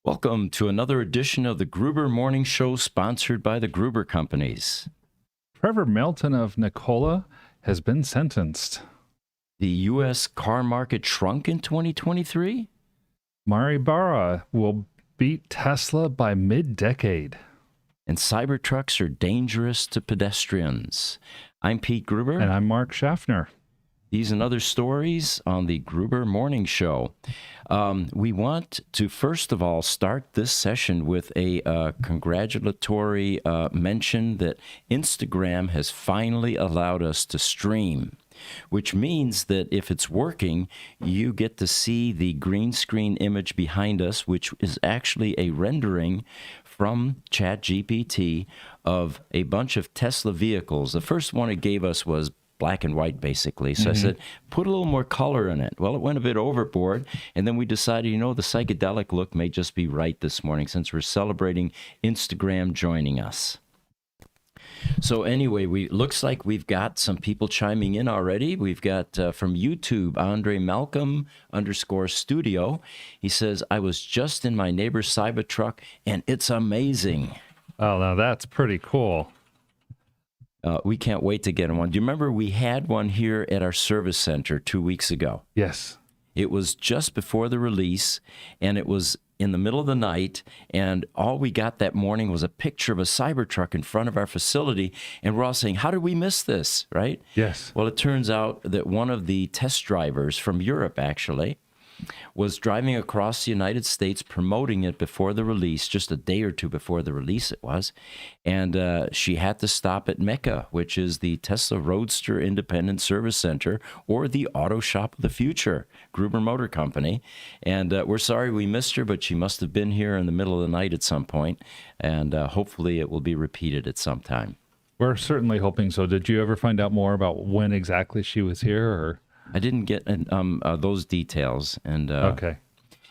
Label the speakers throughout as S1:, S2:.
S1: Welcome to another edition of the Gruber Morning Show, sponsored by the Gruber Companies.
S2: Trevor Melton of Nikola has been sentenced.
S1: The U.S. car market shrunk in 2023?
S2: Mari Barra will beat Tesla by mid-decade.
S1: And Cybertrucks are dangerous to pedestrians. I'm Pete Gruber.
S2: And I'm Mark Schaffner.
S1: These and other stories on the Gruber Morning Show. We want to, first of all, start this session with a congratulatory mention that Instagram has finally allowed us to stream, which means that if it's working, you get to see the green screen image behind us, which is actually a rendering from ChatGPT of a bunch of Tesla vehicles. The first one it gave us was black and white, basically. So I said, put a little more color in it. Well, it went a bit overboard. And then we decided, the psychedelic look may just be right this morning since we're celebrating Instagram joining us. So anyway, looks like we've got some people chiming in already. We've got from YouTube, Andre Malcolm _studio. He says, I was just in my neighbor's Cybertruck and it's amazing.
S2: Oh, now that's pretty cool.
S1: We can't wait to get one. Do you remember we had one here at our service center 2 weeks ago?
S2: Yes.
S1: It was just before the release, and it was in the middle of the night, and all we got that morning was a picture of a Cybertruck in front of our facility, and we're all saying, how did we miss this, right?
S2: Yes.
S1: Well, it turns out that one of the test drivers from Europe, actually, was driving across the United States promoting it before the release, just a day or two before the release it was. And she had to stop at Mecca, which is the Tesla Roadster Independent Service Center, or the Auto Shop of the Future, Gruber Motor Company. And we're sorry we missed her, but she must have been here in the middle of the night at some point, and hopefully it will be repeated at some time.
S2: We're certainly hoping so. Did you ever find out more about when exactly she was here, or?
S1: I didn't get those details. And
S2: okay.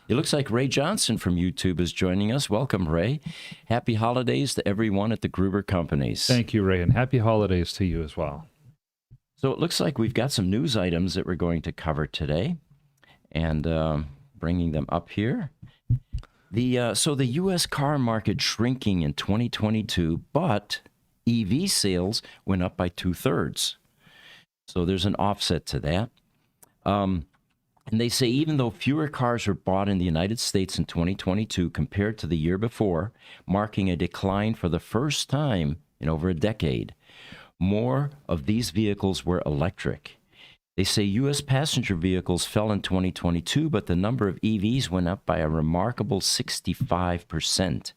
S1: It looks like Ray Johnson from YouTube is joining us. Welcome, Ray. Happy holidays to everyone at the Gruber Companies.
S2: Thank you, Ray, and happy holidays to you as well.
S1: So it looks like we've got some news items that we're going to cover today, and bringing them up here. So the U.S. car market shrinking in 2022, but EV sales went up by 2/3. So there's an offset to that. And they say even though fewer cars were bought in the United States in 2022 compared to the year before, marking a decline for the first time in over a decade, more of these vehicles were electric. They say U.S. passenger vehicles fell in 2022, but the number of EVs went up by a remarkable 65%,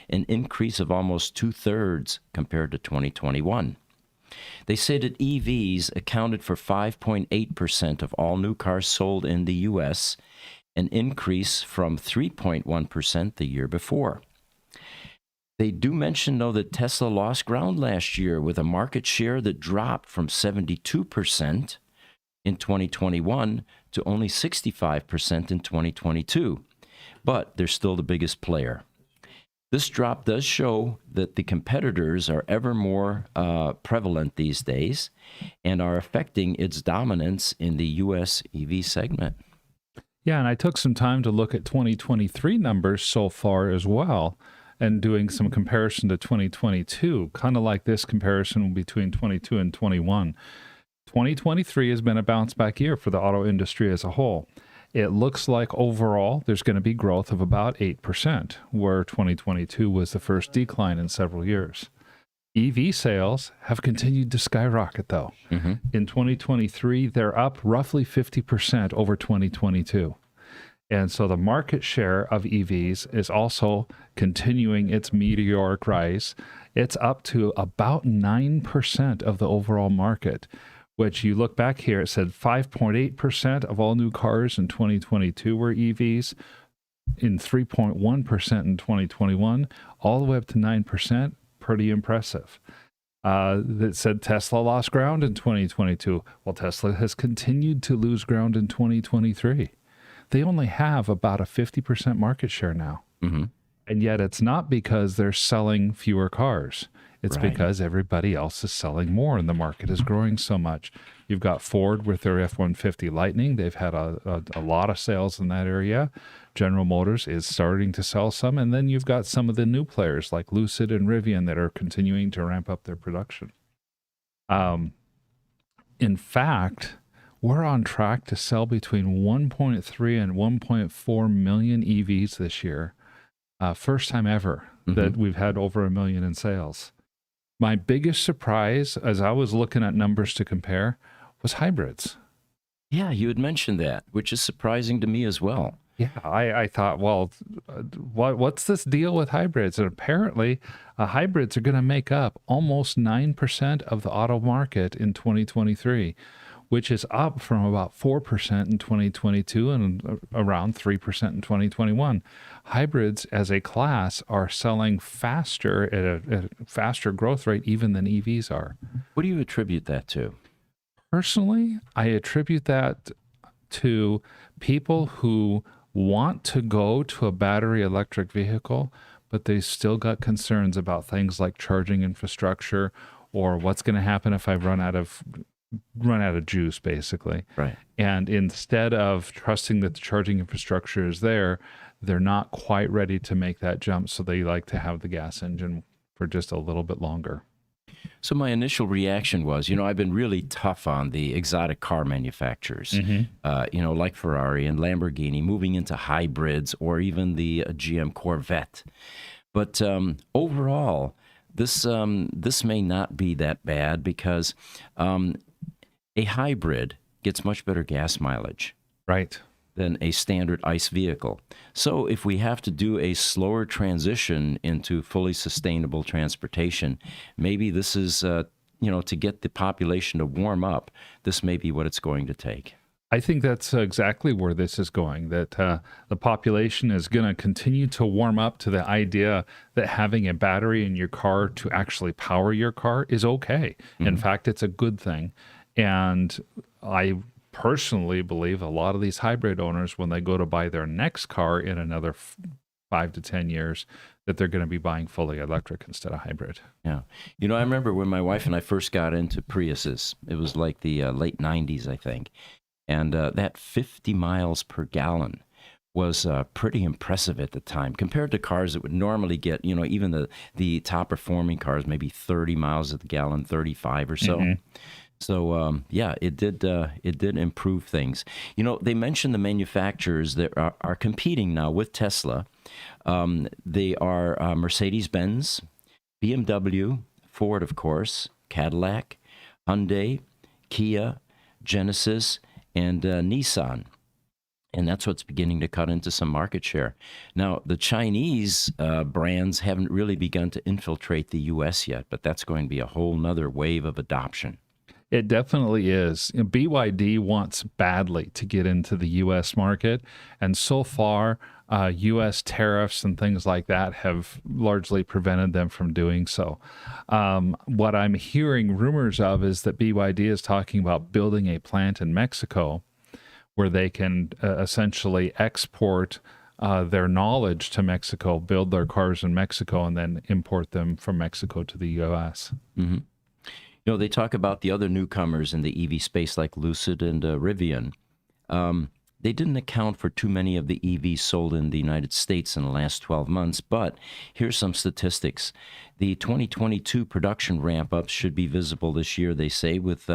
S1: an increase of almost 2/3 compared to 2021. They say that EVs accounted for 5.8% of all new cars sold in the U.S., an increase from 3.1% the year before. They do mention, though, that Tesla lost ground last year with a market share that dropped from 72% in 2021 to only 65% in 2022. But they're still the biggest player. This drop does show that the competitors are ever more prevalent these days and are affecting its dominance in the U.S. EV segment.
S2: Yeah, and I took some time to look at 2023 numbers so far as well, and doing some comparison to 2022, kind of like this comparison between 22 and 21. 2023 has been a bounce back year for the auto industry as a whole. It looks like overall there's going to be growth of about 8%, where 2022 was the first decline in several years. EV sales have continued to skyrocket, though. In 2023, they're up roughly 50% over 2022. And so the market share of EVs is also continuing its meteoric rise. It's up to about 9% of the overall market, which you look back here, it said 5.8% of all new cars in 2022 were EVs, in 3.1% in 2021, all the way up to 9%. Pretty impressive. That said Tesla lost ground in 2022. Well, Tesla has continued to lose ground in 2023. They only have about a 50% market share now. And yet it's not because they're selling fewer cars. It's
S1: Right.
S2: because everybody else is selling more and the market is growing so much. You've got Ford with their F-150 Lightning. They've had a lot of sales in that area. General Motors is starting to sell some. And then you've got some of the new players like Lucid and Rivian that are continuing to ramp up their production. In fact, we're on track to sell between 1.3 and 1.4 million EVs this year. First time ever that we've had over 1 million in sales. My biggest surprise as I was looking at numbers to compare was hybrids.
S1: Yeah, you had mentioned that, which is surprising to me as well.
S2: Yeah, I thought, well, what's this deal with hybrids? And apparently, hybrids are going to make up almost 9% of the auto market in 2023, which is up from about 4% in 2022 and around 3% in 2021. Hybrids as a class are selling faster at a faster growth rate even than EVs are.
S1: What do you attribute that to?
S2: Personally, I attribute that to people who want to go to a battery electric vehicle, but they still got concerns about things like charging infrastructure or what's going to happen if I run out of juice, basically.
S1: Right.
S2: And instead of trusting that the charging infrastructure is there, they're not quite ready to make that jump. So they like to have the gas engine for just a little bit longer.
S1: So my initial reaction was, I've been really tough on the exotic car manufacturers, like Ferrari and Lamborghini, moving into hybrids or even the GM Corvette. But overall, this may not be that bad because a hybrid gets much better gas mileage.
S2: Right.
S1: Than a standard ICE vehicle. So if we have to do a slower transition into fully sustainable transportation, maybe this is, to get the population to warm up, this may be what it's going to take.
S2: I think that's exactly where this is going, that the population is going to continue to warm up to the idea that having a battery in your car to actually power your car is okay. In fact, it's a good thing. And I personally believe a lot of these hybrid owners, when they go to buy their next car in another 5 to 10 years, that they're going to be buying fully electric instead of hybrid.
S1: Yeah. I remember when my wife and I first got into Priuses, it was like the late 90s, I think. And that 50 miles per gallon was pretty impressive at the time compared to cars that would normally get, even the top performing cars, maybe 30 miles at the gallon, 35 or so. So, it did improve things. They mentioned the manufacturers that are competing now with Tesla. They are Mercedes-Benz, BMW, Ford, of course, Cadillac, Hyundai, Kia, Genesis, and Nissan. And that's what's beginning to cut into some market share. Now, the Chinese brands haven't really begun to infiltrate the U.S. yet, but that's going to be a whole nother wave of adoption.
S2: It definitely is. BYD wants badly to get into the U.S. market, and so far, U.S. tariffs and things like that have largely prevented them from doing so. What I'm hearing rumors of is that BYD is talking about building a plant in Mexico where they can essentially export their knowledge to Mexico, build their cars in Mexico, and then import them from Mexico to the U.S.
S1: Mm-hmm. They talk about the other newcomers in the EV space like Lucid and Rivian. They didn't account for too many of the EVs sold in the United States in the last 12 months, but here's some statistics. The 2022 production ramp-ups should be visible this year, they say, with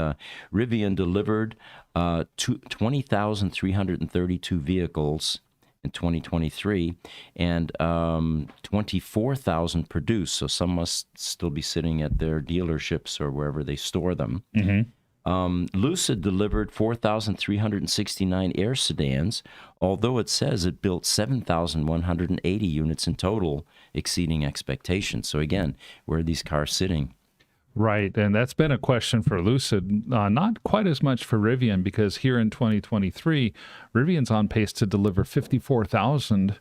S1: Rivian delivered 20,332 vehicles in 2023 and 24,000 produced. So some must still be sitting at their dealerships or wherever they store them. Lucid delivered 4,369 Air sedans, although it says it built 7,180 units in total, exceeding expectations. So again, where are these cars sitting?
S2: Right, and that's been a question for Lucid, not quite as much for Rivian, because here in 2023, Rivian's on pace to deliver 54,000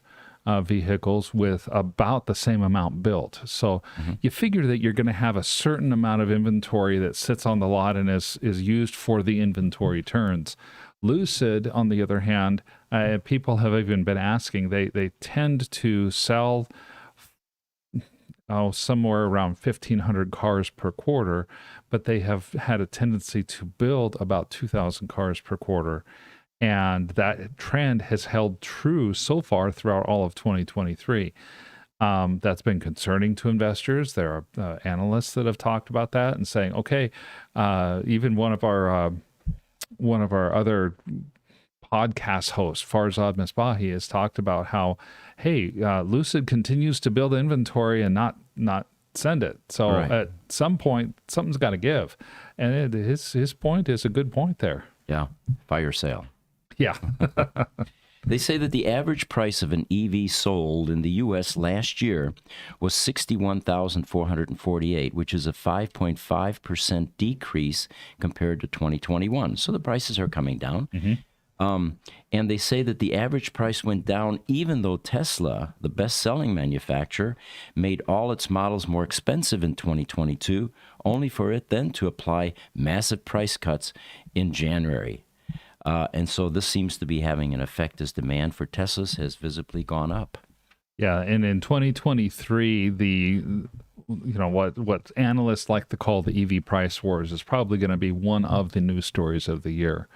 S2: vehicles with about the same amount built. So you figure that you're going to have a certain amount of inventory that sits on the lot and is used for the inventory turns. Lucid, on the other hand, people have even been asking, they tend to sell somewhere around 1,500 cars per quarter, but they have had a tendency to build about 2,000 cars per quarter. And that trend has held true so far throughout all of 2023. That's been concerning to investors. There are analysts that have talked about that and saying, okay, even one of our other podcast host, Farzad Misbahi, has talked about how, hey, Lucid continues to build inventory and not send it. So
S1: Right.
S2: at some point, something's got to give. And his point is a good point there.
S1: Yeah, fire sale.
S2: Yeah.
S1: They say that the average price of an EV sold in the U.S. last year was $61,448, which is a 5.5% decrease compared to 2021. So the prices are coming down. And they say that the average price went down even though Tesla, the best-selling manufacturer, made all its models more expensive in 2022, only for it then to apply massive price cuts in January. And so this seems to be having an effect as demand for Teslas has visibly gone up.
S2: Yeah, and in 2023, what analysts like to call the EV price wars is probably going to be one of the news stories of the year.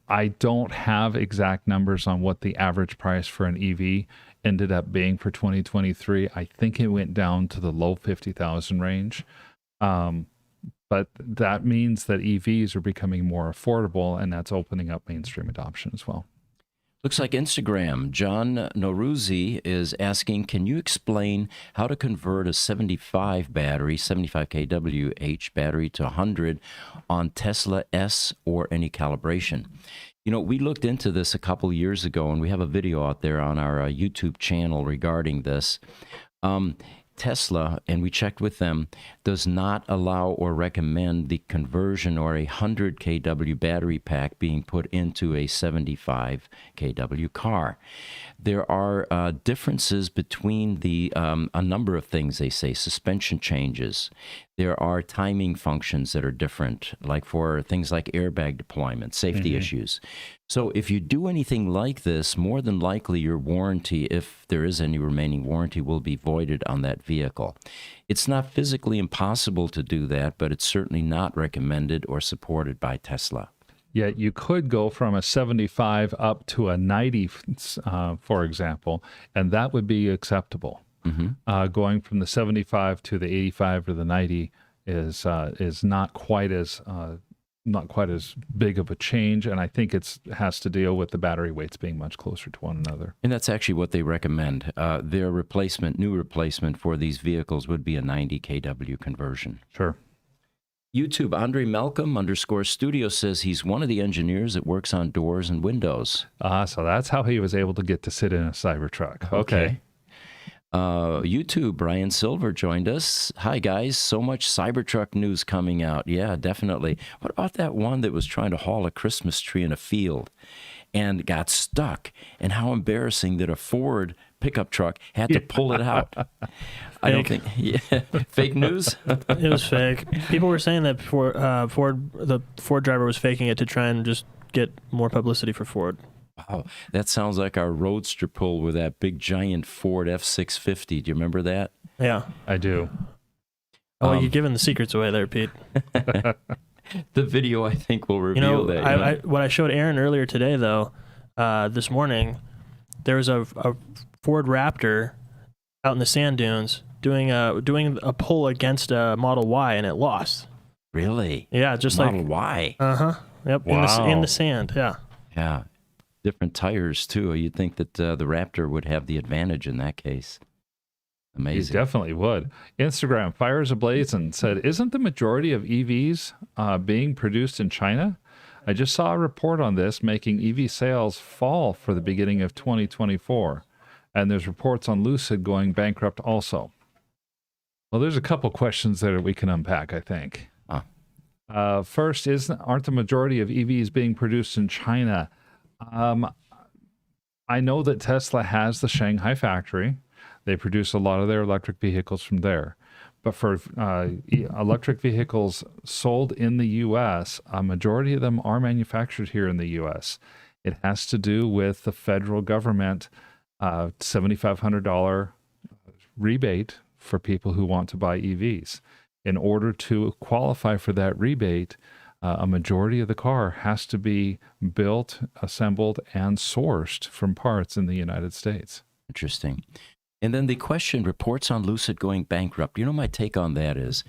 S2: I don't have exact numbers on what the average price for an EV ended up being for 2023. I think it went down to the low 50,000 range. But that means that EVs are becoming more affordable, and that's opening up mainstream adoption as well.
S1: Looks like Instagram. John Noruzi is asking, can you explain how to convert a 75 kWh battery to 100 on Tesla S or any calibration? You know, we looked into this a couple years ago, and we have a video out there on our YouTube channel regarding this. Tesla, and we checked with them, does not allow or recommend the conversion or a 100 kW battery pack being put into a 75 kW car. There are differences between a number of things, they say. Suspension changes. There are timing functions that are different, like for things like airbag deployment, safety issues. So if you do anything like this, more than likely your warranty, if there is any remaining warranty, will be voided on that vehicle. It's not physically impossible to do that, but it's certainly not recommended or supported by Tesla.
S2: Yet you could go from a 75 up to a 90, for example, and that would be acceptable. Going from the 75 to the 85 or the 90 is not quite as big of a change, and I think it has to deal with the battery weights being much closer to one another.
S1: And that's actually what they recommend. Their new replacement for these vehicles would be a 90 kW conversion.
S2: Sure.
S1: YouTube, Andre Malcolm _studio says he's one of the engineers that works on doors and windows.
S2: So that's how he was able to get to sit in a Cybertruck. Okay.
S1: YouTube, Brian Silver joined us. Hi, guys. So much Cybertruck news coming out. Yeah, definitely. What about that one that was trying to haul a Christmas tree in a field and got stuck? And how embarrassing that a Ford pickup truck had to pull it out. I don't think, fake news?
S3: It was fake. People were saying that the Ford driver was faking it to try and just get more publicity for Ford.
S1: Wow, that sounds like our roadster pull with that big giant Ford F-650. Do you remember that?
S3: Yeah.
S2: I do.
S3: Oh, you're giving the secrets away there, Pete.
S1: The video, I think, will reveal that.
S3: What I showed Aaron earlier today, though, this morning, there was a Ford Raptor out in the sand dunes doing a pull against a Model Y, and it lost.
S1: Really?
S3: Yeah, just
S1: Model Y.
S3: Yep.
S2: Wow.
S3: In the sand. Yeah.
S1: Yeah. Different tires, too. You'd think that the Raptor would have the advantage in that case. Amazing.
S2: You definitely would. Instagram, Fires Ablazing, said, isn't the majority of EVs being produced in China? I just saw a report on this making EV sales fall for the beginning of 2024. And there's reports on Lucid going bankrupt also. Well, there's a couple questions there that we can unpack, I think. First, aren't the majority of EVs being produced in China? I know that Tesla has the Shanghai factory. They produce a lot of their electric vehicles from there. But for electric vehicles sold in the U.S., a majority of them are manufactured here in the U.S. It has to do with the federal government $7,500 rebate for people who want to buy EVs. In order to qualify for that rebate, a majority of the car has to be built, assembled, and sourced from parts in the United States.
S1: Interesting. And then the question, reports on Lucid going bankrupt. You know, my take on that is,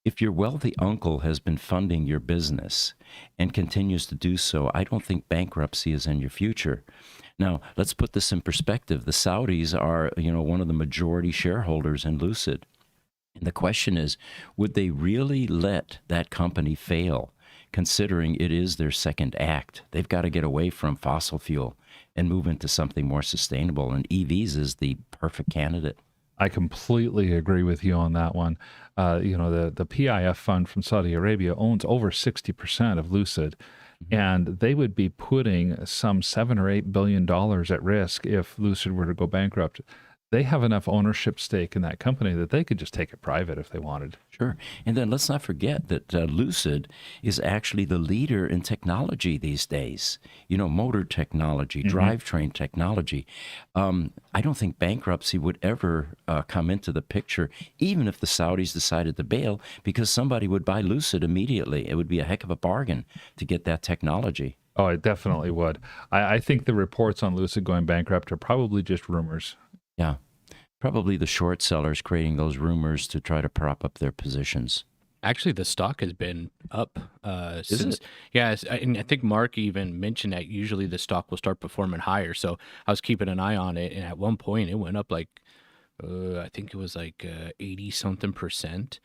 S1: if your wealthy uncle has been funding your business and continues to do so, I don't think bankruptcy is in your future. Now, let's put this in perspective. The Saudis are, one of the majority shareholders in Lucid. And the question is, would they really let that company fail, considering it is their second act? They've got to get away from fossil fuel and move into something more sustainable. And EVs is the perfect candidate.
S2: I completely agree with you on that one. The PIF fund from Saudi Arabia owns over 60% of Lucid, and they would be putting some $7 or $8 billion at risk if Lucid were to go bankrupt. They have enough ownership stake in that company that they could just take it private if they wanted.
S1: Sure. And then let's not forget that Lucid is actually the leader in technology these days. Motor technology, drivetrain technology. I don't think bankruptcy would ever come into the picture, even if the Saudis decided to bail, because somebody would buy Lucid immediately. It would be a heck of a bargain to get that technology.
S2: Oh, it definitely would. I think the reports on Lucid going bankrupt are probably just rumors.
S1: Yeah, probably the short sellers creating those rumors to try to prop up their positions.
S4: Actually, the stock has been up since.
S1: It?
S4: Yeah, and I think Mark even mentioned that usually the stock will start performing higher. So I was keeping an eye on it, and at one point it went up like, I think it was like 80 something percent.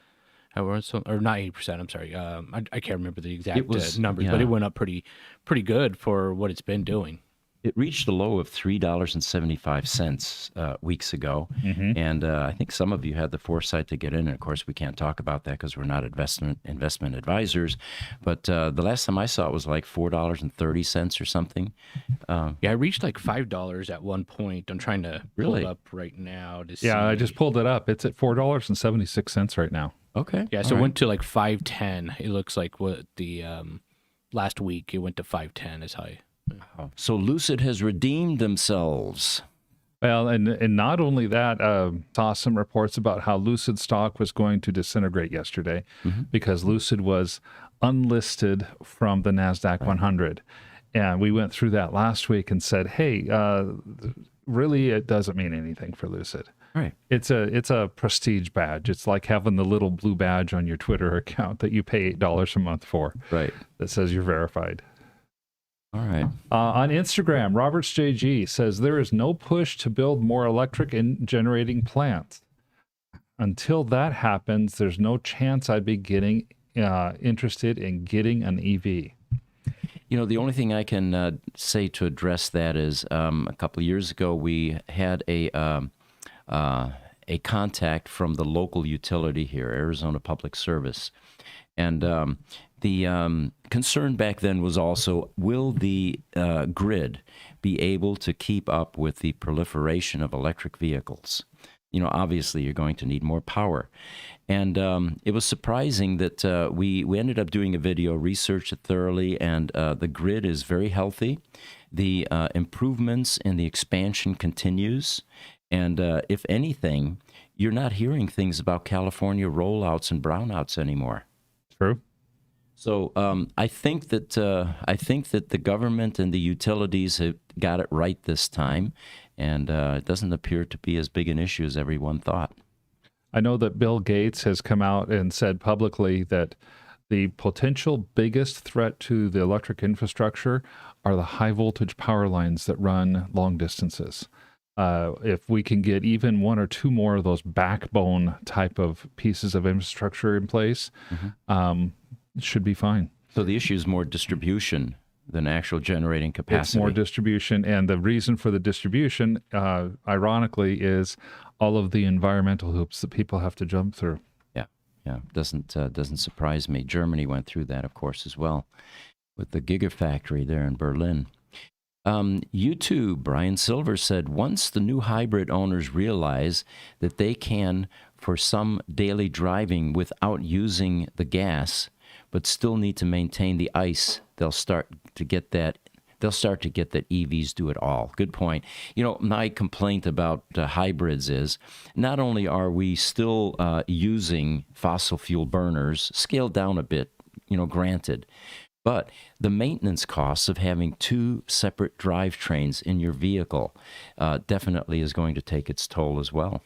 S4: Or not 80%. I'm sorry. I can't remember the exact numbers, but it went up pretty good for what it's been doing.
S1: It reached a low of $3.75 weeks ago, and I think some of you had the foresight to get in. And of course, we can't talk about that because we're not investment advisors. But the last time I saw it was like $4.30 or something.
S4: Yeah, I reached like $5 at one point. I'm trying to pull it up right now to see.
S2: Yeah, I just pulled it up. It's at $4.76 right now.
S1: Okay.
S4: Yeah, so it went to like 510. It looks like what the last week it went to 510 is high.
S1: So Lucid has redeemed themselves.
S2: Well, and not only that, saw some reports about how Lucid stock was going to disintegrate yesterday because Lucid was unlisted from the NASDAQ 100. And we went through that last week and said, hey, really, it doesn't mean anything for Lucid.
S1: Right.
S2: It's a prestige badge. It's like having the little blue badge on your Twitter account that you pay $8 a month for.
S1: Right.
S2: That says you're verified.
S1: All right.
S2: On Instagram, Roberts JG says there is no push to build more electric generating plants. Until that happens, there's no chance I'd be getting interested in getting an EV.
S1: The only thing I can say to address that is a couple of years ago we had a contact from the local utility here, Arizona Public Service, and the concern back then was also, will the grid be able to keep up with the proliferation of electric vehicles? Obviously you're going to need more power. And it was surprising that we ended up doing a video, researched it thoroughly, and the grid is very healthy. The improvements and the expansion continues. And if anything, you're not hearing things about California rollouts and brownouts anymore.
S2: True.
S1: So I think that the government and the utilities have got it right this time, and it doesn't appear to be as big an issue as everyone thought.
S2: I know that Bill Gates has come out and said publicly that the potential biggest threat to the electric infrastructure are the high voltage power lines that run long distances. If we can get even one or two more of those backbone type of pieces of infrastructure in place, it should be fine.
S1: So the issue is more distribution than actual generating capacity.
S2: It's more distribution, and the reason for the distribution, ironically, is all of the environmental hoops that people have to jump through.
S1: Yeah, doesn't surprise me. Germany went through that, of course, as well, with the Gigafactory there in Berlin. YouTube, Brian Silver said, once the new hybrid owners realize that they can, for some daily driving without using the gas, but still need to maintain the ICE, they'll start to get that they'll start to get that EVs do it all. Good point. You know, my complaint about hybrids is not only are we still using fossil fuel burners, scaled down a bit, you know, granted, but the maintenance costs of having two separate drivetrains in your vehicle definitely is going to take its toll as well.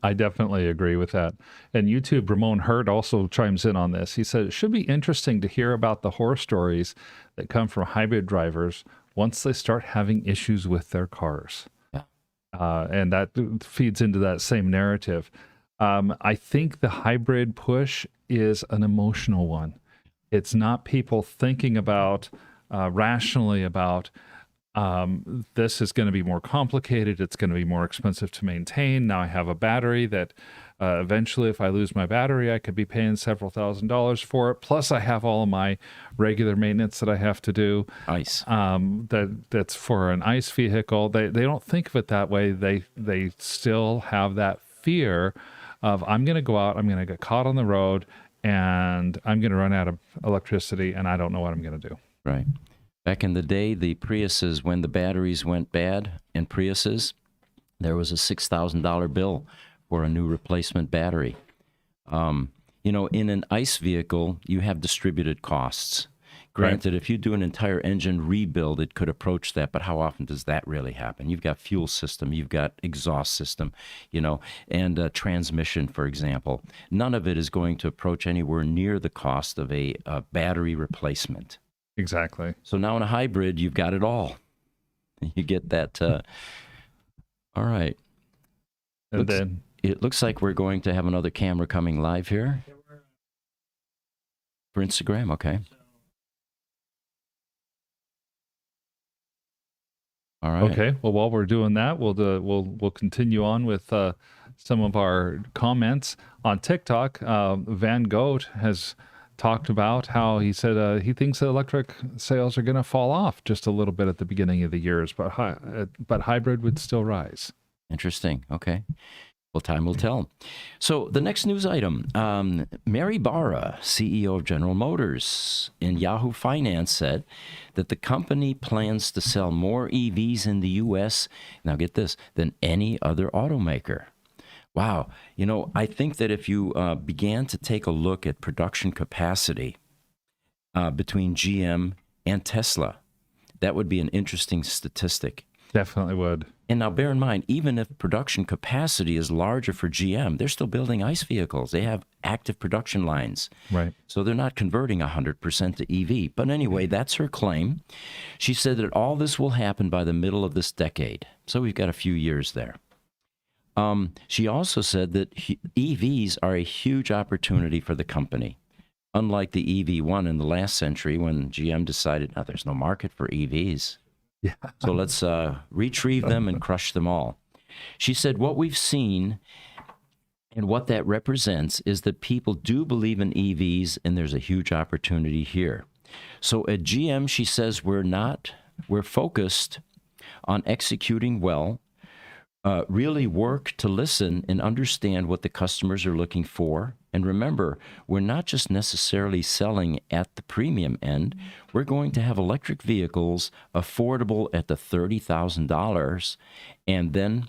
S2: I definitely agree with that. And YouTube, Ramon Hurd also chimes in on this. He said, it should be interesting to hear about the horror stories that come from hybrid drivers once they start having issues with their cars.
S1: Yeah.
S2: And that feeds into that same narrative. I think the hybrid push is an emotional one. It's not people thinking about rationally about this is going to be more complicated. It's going to be more expensive to maintain. Now I have a battery that eventually, if I lose my battery, I could be paying several $1,000s for it. Plus, I have all of my regular maintenance that I have to do.
S1: ICE.
S2: That's for an ICE vehicle. They don't think of it that way. They still have that fear of, I'm going to go out, I'm going to get caught on the road, and I'm going to run out of electricity, and I don't know what I'm going to do.
S1: Right. Back in the day, the Priuses, when the batteries went bad in Priuses, there was a $6,000 bill for a new replacement battery. You know, in an ICE vehicle, you have distributed costs. Granted, if you do an entire engine rebuild, it could approach that, but how often does that really happen? You've got fuel system, you've got exhaust system, you know, and transmission, for example. None of it is going to approach anywhere near the cost of a battery replacement.
S2: Exactly.
S1: So now in a hybrid, you've got it all. You get that. All right.
S2: And then
S1: It looks like we're going to have another camera coming live here for Instagram. Okay. All right.
S2: Okay. Well, while we're doing that, we'll continue on with some of our comments on TikTok. Van Goat has talked about how he said he thinks that electric sales are going to fall off just a little bit at the beginning of the years, but hybrid would still rise.
S1: Interesting. Okay. Well, time will tell. So the next news item, Mary Barra, CEO of General Motors in Yahoo Finance, said that the company plans to sell more EVs in the U.S., now get this, than any other automaker. Wow. You know, I think that if you began to take a look at production capacity between GM and Tesla, that would be an interesting statistic.
S2: Definitely would.
S1: And now bear in mind, even if production capacity is larger for GM, they're still building ICE vehicles. They have active production lines.
S2: Right.
S1: So they're not converting 100% to EV. But anyway, that's her claim. She said that all this will happen by the middle of this decade. So we've got a few years there. She also said that EVs are a huge opportunity for the company. Unlike the EV1 in the last century when GM decided, no, there's no market for EVs.
S2: Yeah.
S1: So let's retrieve them and crush them all. She said what we've seen and what that represents is that people do believe in EVs, and there's a huge opportunity here. So at GM, she says we're focused on executing well, really work to listen and understand what the customers are looking for. And remember, we're not just necessarily selling at the premium end. We're going to have electric vehicles affordable at the $30,000. And then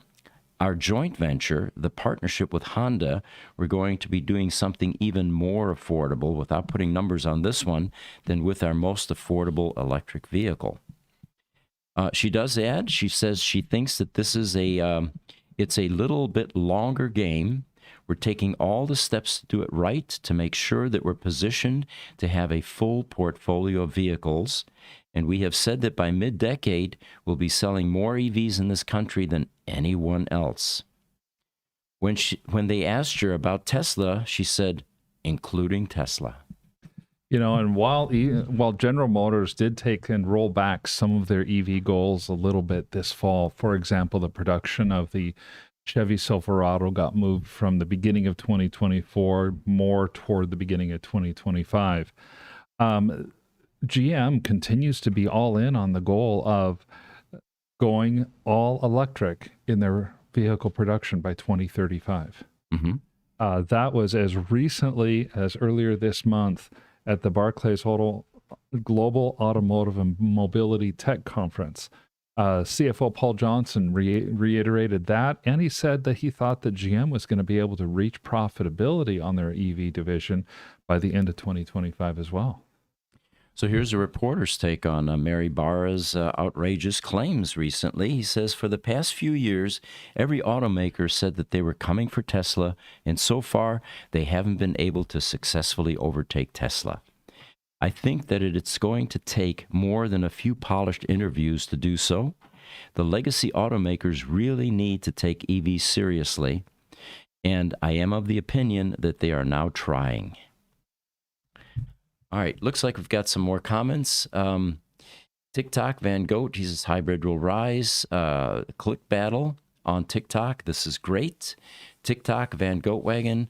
S1: our joint venture, the partnership with Honda, we're going to be doing something even more affordable, without putting numbers on this one, than with our most affordable electric vehicle. She does add, she says she thinks that this is it's a little bit longer game. We're taking all the steps to do it right to make sure that we're positioned to have a full portfolio of vehicles. And we have said that by mid-decade, we'll be selling more EVs in this country than anyone else. When they asked her about Tesla, she said, including Tesla.
S2: You know, and while General Motors did take and roll back some of their EV goals a little bit this fall, for example, the production of the Chevy Silverado got moved from the beginning of 2024 more toward the beginning of 2025. GM continues to be all in on the goal of going all electric in their vehicle production by 2035. Mm-hmm. That was as recently as earlier this month at the Barclays Global Automotive and Mobility Tech Conference. CFO Paul Johnson reiterated that, and he said that he thought that GM was going to be able to reach profitability on their EV division by the end of 2025 as well.
S1: So here's a reporter's take on Mary Barra's outrageous claims recently. He says, for the past few years, every automaker said that they were coming for Tesla, and so far, they haven't been able to successfully overtake Tesla. I think that it's going to take more than a few polished interviews to do so. The legacy automakers really need to take EVs seriously, and I am of the opinion that they are now trying. All right, looks like we've got some more comments. TikTok, Van Goat, he says hybrid will rise. Click battle on TikTok, this is great. TikTok, Van Goat Wagon,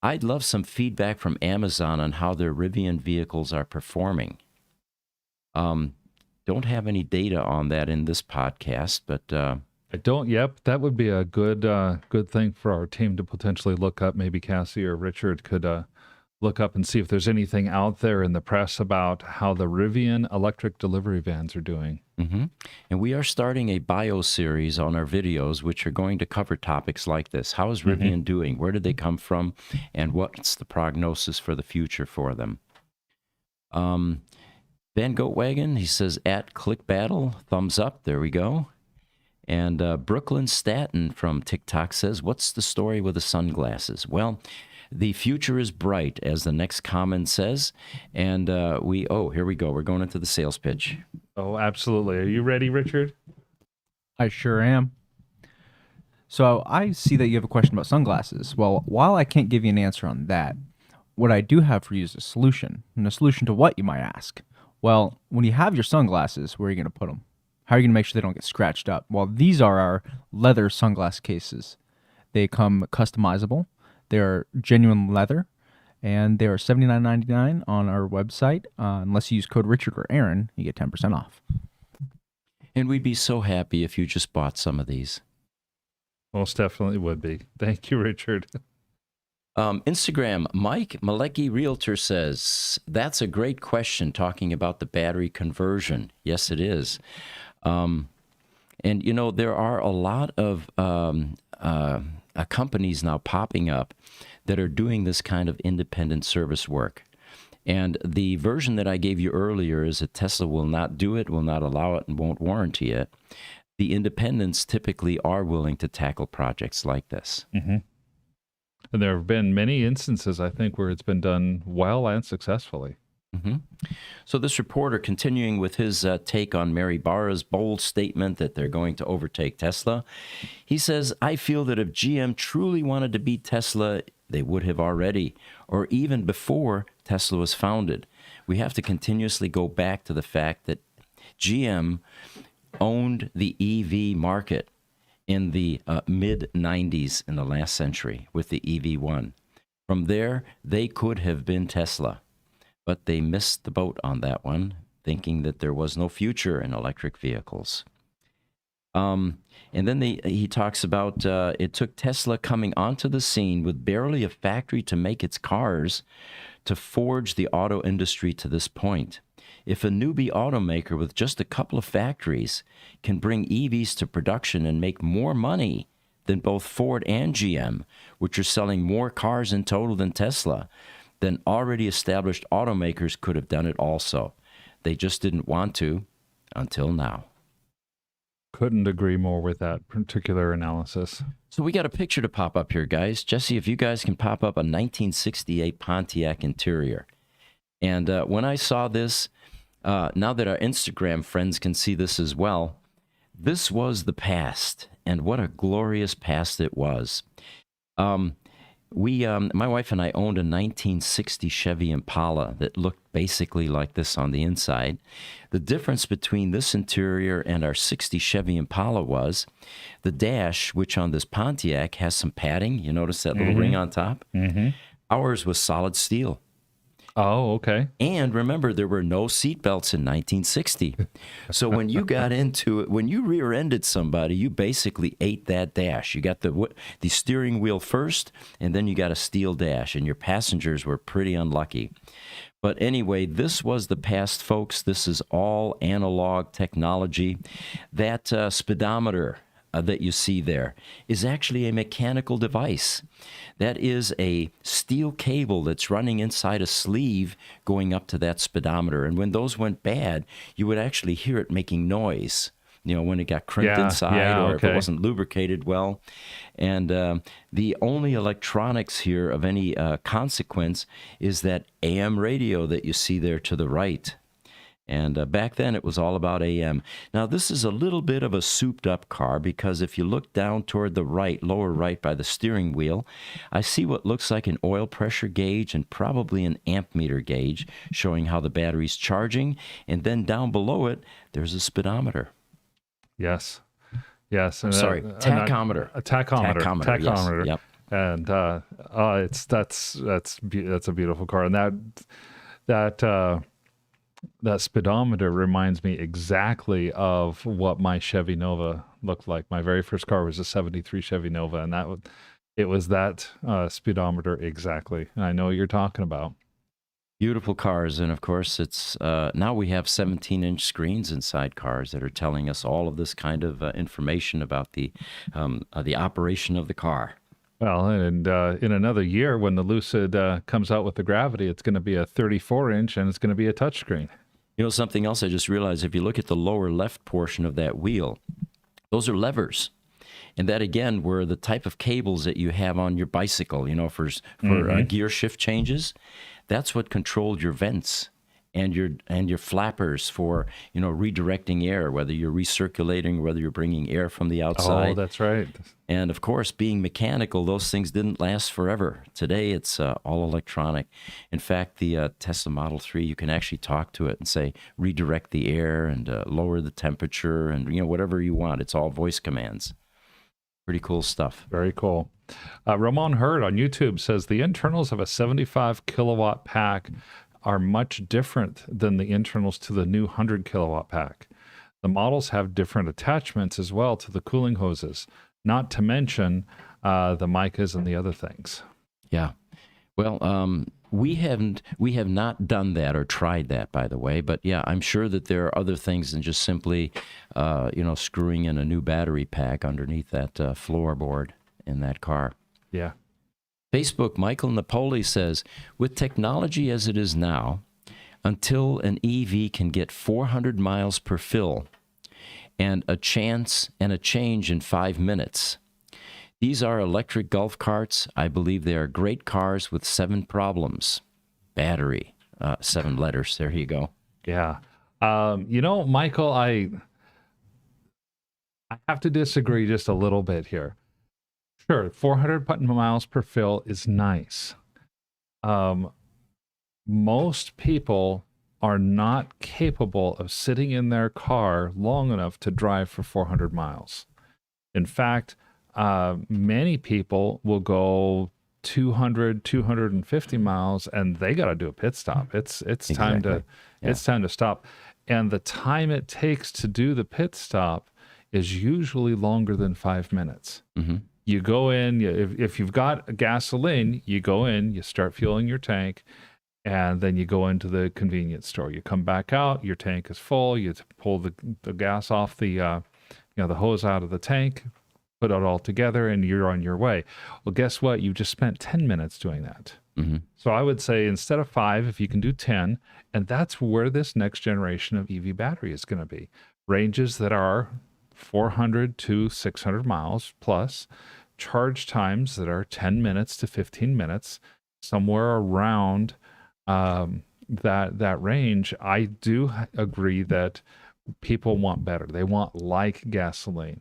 S1: I'd love some feedback from Amazon on how their Rivian vehicles are performing. Don't have any data on that in this podcast, but
S2: I don't. Yep, that would be a good thing for our team to potentially look up. Maybe Cassie or Richard could look up and see if there's anything out there in the press about how the Rivian electric delivery vans are doing.
S1: Mm-hmm. And we are starting a bio series on our videos, which are going to cover topics like this. How is Rivian doing? Where did they come from? And what's the prognosis for the future for them? Van Goat Wagon, he says, at Click Battle, thumbs up. There we go. And Brooklyn Staten from TikTok says, what's the story with the sunglasses? Well, the future is bright, as the next comment says. And here we go. We're going into the sales pitch.
S2: Oh, absolutely. Are you ready, Richard?
S5: I sure am. So I see that you have a question about sunglasses. Well, while I can't give you an answer on that, what I do have for you is a solution. And a solution to what, you might ask? Well, when you have your sunglasses, where are you going to put them? How are you going to make sure they don't get scratched up? Well, these are our leather sunglass cases. They come customizable. They're genuine leather, and they are $79.99 on our website. Unless you use code Richard or Aaron, you get 10% off.
S1: And we'd be so happy if you just bought some of these.
S2: Most definitely would be. Thank you, Richard.
S1: Instagram, Mike Malecki Realtor says, that's a great question, talking about the battery conversion. Yes, it is. And, you know, there are a lot of companies now popping up that are doing this kind of independent service work. And the version that I gave you earlier is that Tesla will not do it, will not allow it, and won't warranty it. The independents typically are willing to tackle projects like this.
S2: Mm-hmm. And there have been many instances, I think, where it's been done well and successfully.
S1: Mm-hmm. So this reporter, continuing with his take on Mary Barra's bold statement that they're going to overtake Tesla, he says, I feel that if GM truly wanted to beat Tesla, they would have already, or even before Tesla was founded. We have to continuously go back to the fact that GM owned the EV market in the mid-90s in the last century with the EV1. From there, they could have been Tesla, but they missed the boat on that one, thinking that there was no future in electric vehicles. And then he talks about it took Tesla coming onto the scene with barely a factory to make its cars to forge the auto industry to this point. If a newbie automaker with just a couple of factories can bring EVs to production and make more money than both Ford and GM, which are selling more cars in total than Tesla, then already established automakers could have done it also. They just didn't want to until now.
S2: Couldn't agree more with that particular analysis.
S1: So we got a picture to pop up here, guys. Jesse, if you guys can pop up a 1968 Pontiac interior. And when I saw this, now that our Instagram friends can see this as well, this was the past, and what a glorious past it was. My wife and I owned a 1960 Chevy Impala that looked basically like this on the inside. The difference between this interior and our 60 Chevy Impala was the dash, which on this Pontiac has some padding. You notice that little ring on top?
S2: Mm-hmm.
S1: Ours was solid steel.
S2: Oh, okay.
S1: And remember, there were no seatbelts in 1960. So when you got into it, when you rear-ended somebody, you basically ate that dash. You got the steering wheel first, and then you got a steel dash, and your passengers were pretty unlucky. But anyway, this was the past, folks. This is all analog technology. That speedometer that you see there is actually a mechanical device. That is a steel cable that's running inside a sleeve going up to that speedometer. And when those went bad, you would actually hear it making noise. When it got crimped inside or if it wasn't lubricated well. And the only electronics here of any consequence is that AM radio that you see there to the right. And back then it was all about AM. Now this is a little bit of a souped up car because if you look down toward the right, lower right by the steering wheel, I see what looks like an oil pressure gauge and probably an amp meter gauge showing how the battery's charging. And then down below it, there's a speedometer.
S2: Yes. Yes. And,
S1: Sorry, tachometer.
S2: A tachometer.
S1: Yes. Yep.
S2: And that's a beautiful car. And that speedometer reminds me exactly of what my Chevy Nova looked like. My very first car was a '73 Chevy Nova, and it was that speedometer exactly. And I know what you're talking about.
S1: Beautiful cars, and of course, it's now we have 17-inch screens inside cars that are telling us all of this kind of information about the operation of the car.
S2: Well, and in another year, when the Lucid comes out with the Gravity, it's going to be a 34-inch, and it's going to be a touchscreen.
S1: Something else I just realized: if you look at the lower left portion of that wheel, those are levers. And that, again, were the type of cables that you have on your bicycle, for gear shift changes. That's what controlled your vents and your flappers for, redirecting air, whether you're recirculating, whether you're bringing air from the outside.
S2: Oh, that's right.
S1: And, of course, being mechanical, those things didn't last forever. Today, it's all electronic. In fact, the Tesla Model 3, you can actually talk to it and say, redirect the air and lower the temperature and, whatever you want. It's all voice commands. Pretty cool stuff.
S2: Very cool. Ramon Hurd on YouTube says the internals of a 75 kilowatt pack are much different than the internals to the new 100 kilowatt pack. The models have different attachments as well to the cooling hoses, not to mention the micas and the other things.
S1: Yeah. Well, we have not done that or tried that, by the way. But yeah, I'm sure that there are other things than just simply, screwing in a new battery pack underneath that floorboard in that car.
S2: Yeah.
S1: Facebook, Michael Napoli says, with technology as it is now, until an EV can get 400 miles per fill and a change in 5 minutes. These are electric golf carts. I believe they are great cars with 7 problems. Battery, 7 letters. There you go.
S2: Yeah. Michael, I have to disagree just a little bit here. Sure, 400 miles per fill is nice. Most people are not capable of sitting in their car long enough to drive for 400 miles. In fact, many people will go 200, 250 miles, and they got to do a pit stop. It's time to it's time to stop. And the time it takes to do the pit stop is usually longer than 5 minutes.
S1: Mm-hmm.
S2: You go in, if you've got gasoline, you go in, you start fueling your tank, and then you go into the convenience store. You come back out, your tank is full. You pull the gas off the hose out of the tank, put it all together, and you're on your way. Well, guess what? You just spent 10 minutes doing that.
S1: Mm-hmm.
S2: So I would say instead of 5, if you can do 10, and that's where this next generation of EV battery is going to be. Ranges that are 400 to 600 miles plus, charge times that are 10 minutes to 15 minutes, somewhere around that range. I do agree that people want better. They want like gasoline.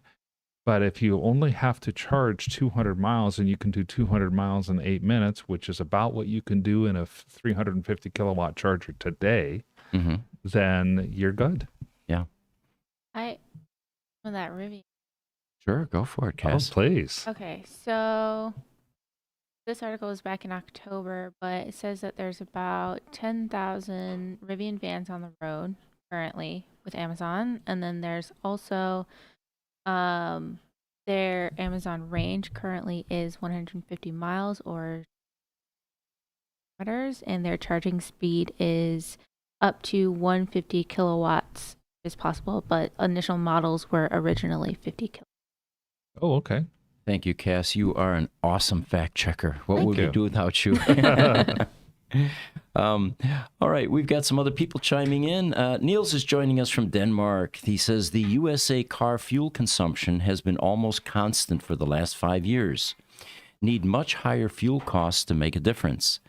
S2: But if you only have to charge 200 miles and you can do 200 miles in 8 minutes, which is about what you can do in a 350 kilowatt charger today,
S1: Mm-hmm.
S2: then you're good.
S1: Yeah.
S6: On that Rivian.
S1: Sure, go for it, Cass.
S2: Oh, please.
S6: Okay, so this article is back in October, but it says that there's about 10,000 Rivian vans on the road currently with Amazon, and then there's also their Amazon range currently is 150 miles or kilometers, and their charging speed is up to 150 kilowatts is possible, but initial models were originally 50 kilowatts.
S2: Oh, okay.
S1: Thank you, Cass. You are an awesome fact checker. What
S6: Thank
S1: would we
S2: you.
S1: do without you? All right, we've got some other people chiming in. Niels is joining us from Denmark. He says the USA car fuel consumption has been almost constant for the last 5 years. Need much higher fuel costs to make a difference.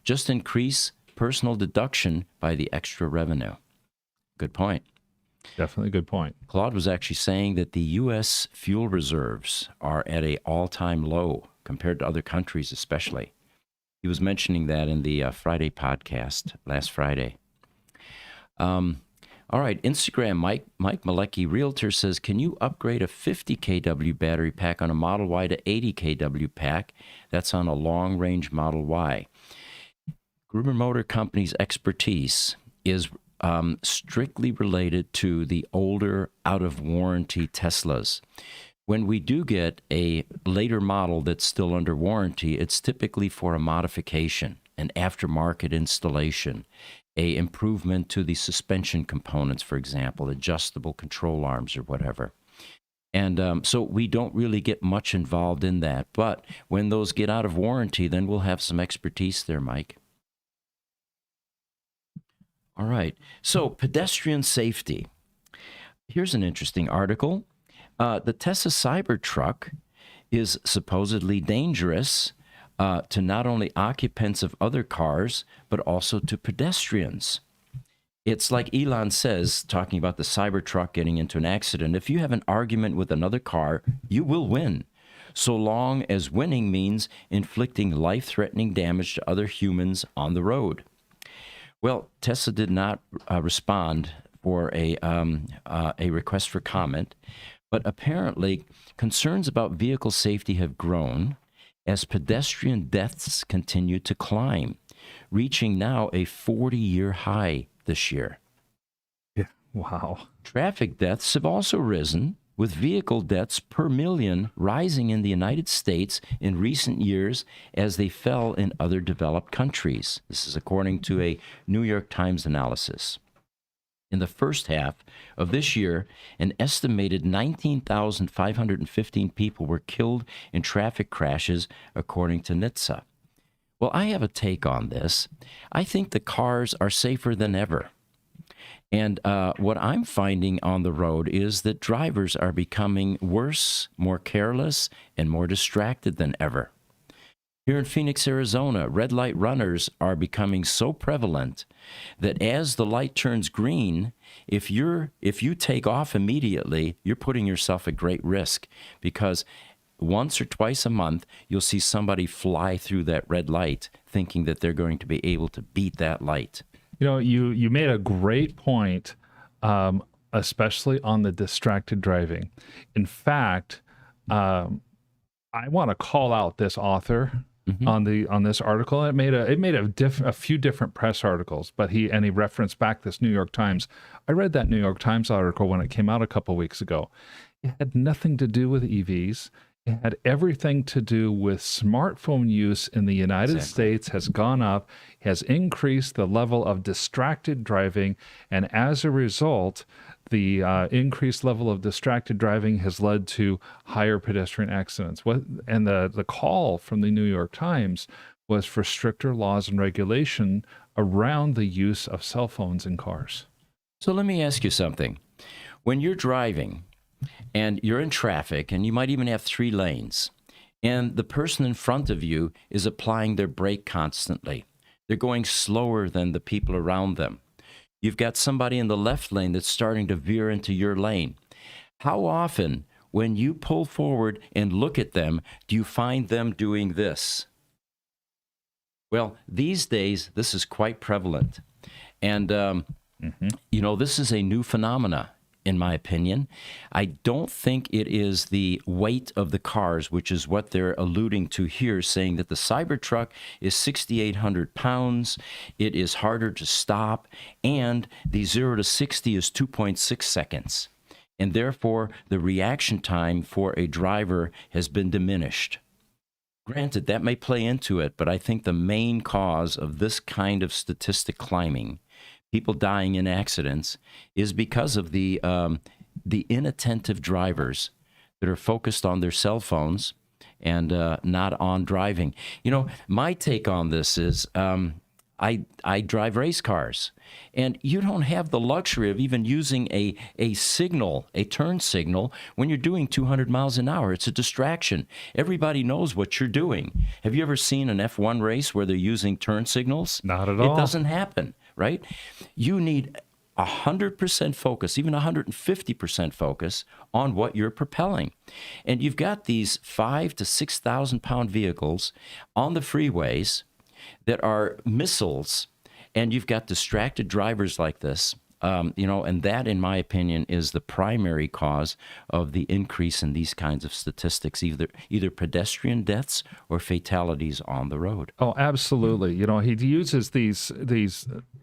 S1: Just increase personal deduction by the extra revenue. Good point.
S2: Definitely a good point.
S1: Claude was actually saying that the U.S. fuel reserves are at an all-time low compared to other countries, especially. He was mentioning that in the Friday podcast last Friday. All right, Instagram, Mike Malecki, Realtor says, can you upgrade a 50 kW battery pack on a Model Y to 80 kW pack? That's on a long-range Model Y. Gruber Motor Company's expertise is strictly related to the older, out-of-warranty Teslas. When we do get a later model that's still under warranty, it's typically for a modification, an aftermarket installation, a improvement to the suspension components, for example, adjustable control arms or whatever. And so we don't really get much involved in that. But when those get out of warranty, then we'll have some expertise there, Mike. All right. So pedestrian safety. Here's an interesting article. The Tesla Cybertruck is supposedly dangerous to not only occupants of other cars, but also to pedestrians. It's like Elon says, talking about the Cybertruck getting into an accident. If you have an argument with another car, you will win, so long as winning means inflicting life-threatening damage to other humans on the road. Well, Tesla did not respond for a request for comment, but apparently concerns about vehicle safety have grown as pedestrian deaths continue to climb, reaching now a 40-year high this year.
S2: Yeah. Wow.
S1: Traffic deaths have also risen, with vehicle deaths per million rising in the United States in recent years as they fell in other developed countries. This is according to a New York Times analysis. In the first half of this year, an estimated 19,515 people were killed in traffic crashes, according to NHTSA. Well, I have a take on this. I think the cars are safer than ever. And what I'm finding on the road is that drivers are becoming worse, more careless, and more distracted than ever. Here in Phoenix, Arizona, red light runners are becoming so prevalent that as the light turns green, if you take off immediately, you're putting yourself at great risk, because once or twice a month, you'll see somebody fly through that red light thinking that they're going to be able to beat that light.
S2: You know, you made a great point, especially on the distracted driving. In fact, I want to call out this author on this article. It made a few different press articles, but he referenced back this New York Times. I read that New York Times article when it came out a couple weeks ago. It had nothing to do with EVs. It had everything to do with smartphone use in the United States has gone up, has increased the level of distracted driving, and as a result, the increased level of distracted driving has led to higher pedestrian accidents. And the call from the New York Times was for stricter laws and regulation around the use of cell phones in cars.
S1: So let me ask you something. When you're driving and you're in traffic, and you might even have 3 lanes, and the person in front of you is applying their brake constantly. They're going slower than the people around them. You've got somebody in the left lane that's starting to veer into your lane. How often, when you pull forward and look at them, do you find them doing this? Well, these days, this is quite prevalent. And, this is a new phenomena, in my opinion. I don't think it is the weight of the cars, which is what they're alluding to here, saying that the Cybertruck is 6,800 pounds, it is harder to stop, and the 0 to 60 is 2.6 seconds. And therefore, the reaction time for a driver has been diminished. Granted, that may play into it, but I think the main cause of this kind of statistic climbing, people dying in accidents, is because of the inattentive drivers that are focused on their cell phones and not on driving. You know, my take on this is I drive race cars, and you don't have the luxury of even using a signal, a turn signal, when you're doing 200 miles an hour. It's a distraction. Everybody knows what you're doing. Have you ever seen an F1 race where they're using turn signals?
S2: Not at all.
S1: It doesn't happen, right? You need 100% focus, even 150% focus on what you're propelling. And you've got these 5,000 to 6,000 pound vehicles on the freeways that are missiles, and you've got distracted drivers like this, and that, in my opinion, is the primary cause of the increase in these kinds of statistics, either pedestrian deaths or fatalities on the road.
S2: Oh, absolutely. You know, he uses these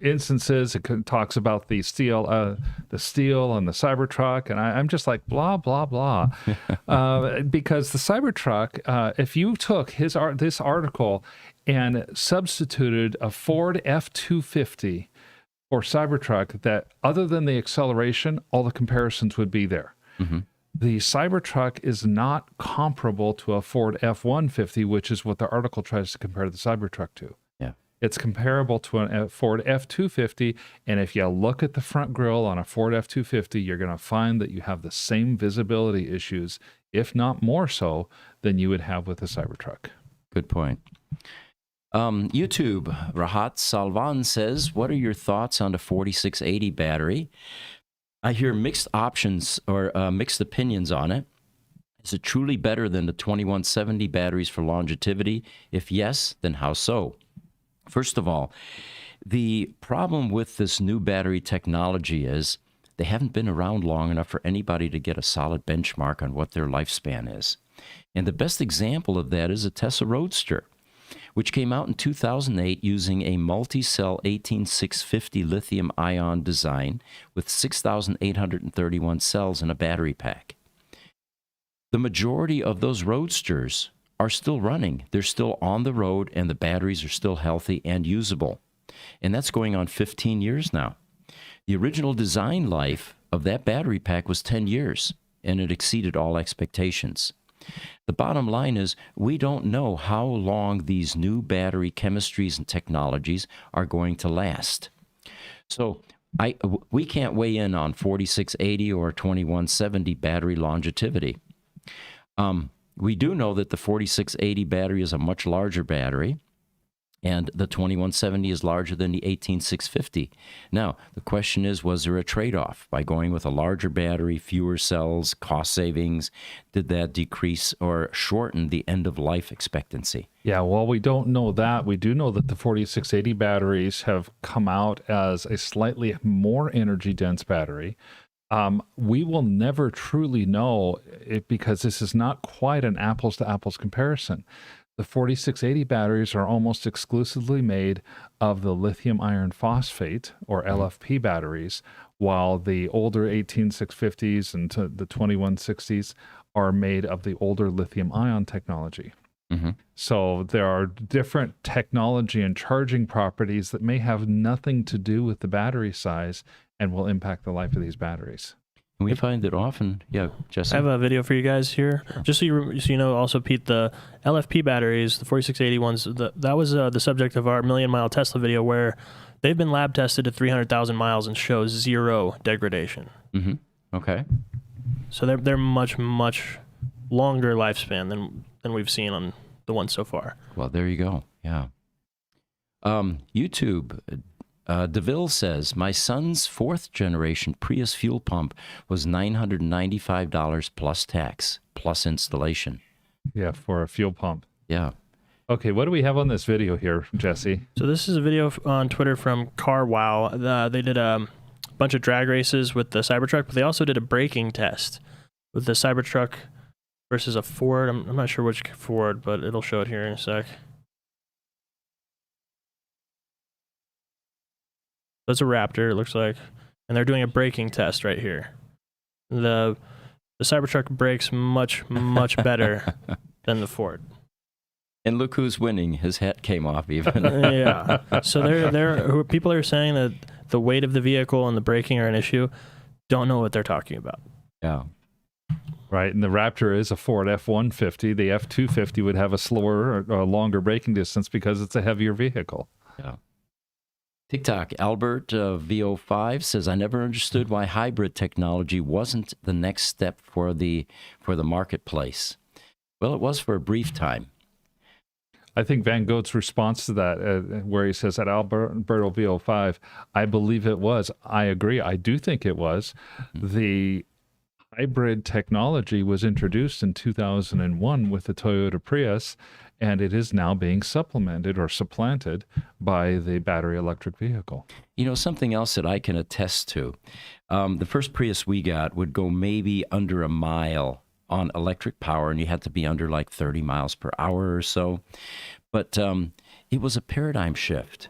S2: instances. It talks about the steel and the Cybertruck, and I'm just like blah blah blah, because the Cybertruck, if you took this article and substituted a Ford F-250 or Cybertruck, that other than the acceleration, all the comparisons would be there.
S1: Mm-hmm.
S2: The Cybertruck is not comparable to a Ford F-150, which is what the article tries to compare the Cybertruck to.
S1: Yeah.
S2: It's comparable to a Ford F-250, and if you look at the front grille on a Ford F-250, you're going to find that you have the same visibility issues, if not more so, than you would have with a Cybertruck.
S1: Good point. YouTube, Rahat Salvan says, what are your thoughts on the 4680 battery? I hear mixed options or mixed opinions on it. Is it truly better than the 2170 batteries for longevity? If yes, then how so? First of all, the problem with this new battery technology is they haven't been around long enough for anybody to get a solid benchmark on what their lifespan is. And the best example of that is a Tesla Roadster, which came out in 2008 using a multi-cell 18650 lithium-ion design with 6,831 cells in a battery pack. The majority of those Roadsters are still running. They're still on the road, and the batteries are still healthy and usable. And that's going on 15 years now. The original design life of that battery pack was 10 years, and it exceeded all expectations. The bottom line is we don't know how long these new battery chemistries and technologies are going to last. So we can't weigh in on 4680 or 2170 battery longevity. We do know that the 4680 battery is a much larger battery, and the 2170 is larger than the 18650. Now, the question is, was there a trade-off? By going with a larger battery, fewer cells, cost savings, did that decrease or shorten the end-of-life expectancy?
S2: Yeah, well, we don't know that. We do know that the 4680 batteries have come out as a slightly more energy-dense battery. We will never truly know it because this is not quite an apples-to-apples comparison. The 4680 batteries are almost exclusively made of the lithium iron phosphate, or LFP batteries, while the older 18650s and the 2160s are made of the older lithium ion technology.
S1: Mm-hmm.
S2: So there are different technology and charging properties that may have nothing to do with the battery size and will impact the life of these batteries.
S1: And we find that often, yeah, Jesse?
S3: I have a video for you guys here.
S1: Sure.
S3: Just so you know, also, Pete, the LFP batteries, the 4680 ones, that was the subject of our million-mile Tesla video, where they've been lab tested at 300,000 miles and show zero degradation.
S1: Mm-hmm. Okay.
S3: So they're much, much longer lifespan than we've seen on the ones so far.
S1: Well, there you go. Yeah. YouTube, DeVille says, my son's 4th generation Prius fuel pump was $995 plus tax, plus installation.
S2: Yeah, for a fuel pump.
S1: Yeah.
S2: Okay, what do we have on this video here, Jesse?
S3: So this is a video on Twitter from CarWow. They did a bunch of drag races with the Cybertruck, but they also did a braking test with the Cybertruck versus a Ford. I'm not sure which Ford, but it'll show it here in a sec. That's a Raptor, it looks like. And they're doing a braking test right here. The Cybertruck brakes much, much better than the Ford.
S1: And look who's winning. His hat came off even.
S3: Yeah. So people are saying that the weight of the vehicle and the braking are an issue. Don't know what they're talking about.
S1: Yeah.
S2: Right, and the Raptor is a Ford F-150. The F-250 would have a slower or longer braking distance because it's a heavier vehicle.
S1: Yeah. TikTok, Albert VO5 says, I never understood why hybrid technology wasn't the next step for the marketplace. Well, it was for a brief time.
S2: I think Van Gogh's response to that, where he says at Alberto VO5, I believe it was. I agree. I do think it was. The hybrid technology was introduced in 2001 with the Toyota Prius, and it is now being supplemented or supplanted by the battery electric vehicle.
S1: You know, something else that I can attest to, the first Prius we got would go maybe under a mile on electric power, and you had to be under like 30 miles per hour or so. But it was a paradigm shift.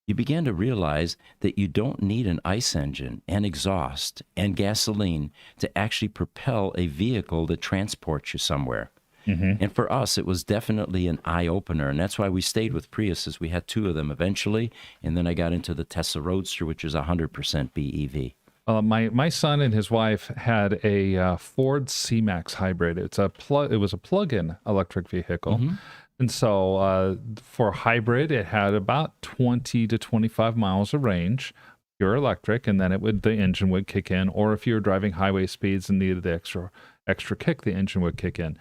S1: You began to realize that you don't need an ICE engine and exhaust and gasoline to actually propel a vehicle that transports you somewhere. And for us, it was definitely an eye-opener, and that's why we stayed with Priuses. We had two of them eventually, and then I got into the Tesla Roadster, which is 100% BEV.
S2: My son and his wife had a Ford C-Max hybrid. It was a plug-in electric vehicle. And so for hybrid, it had about 20 to 25 miles of range, pure electric, and then the engine would kick in. Or if you were driving highway speeds and needed the extra kick, the engine would kick in.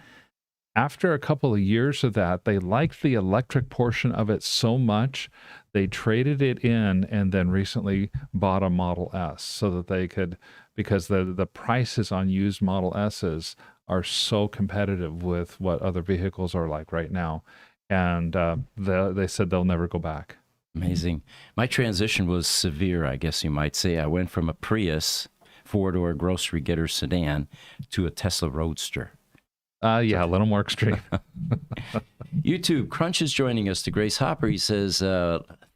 S2: After a couple of years of that, they liked the electric portion of it so much, they traded it in and then recently bought a Model S so that they could, because the prices on used Model S's are so competitive with what other vehicles are like right now. And they said they'll never go back.
S1: Amazing. My transition was severe, I guess you might say. I went from a Prius, four-door grocery getter sedan, to a Tesla Roadster.
S2: Yeah, a little more extreme.
S1: YouTube, Crunch is joining us to Grace Hopper. He says,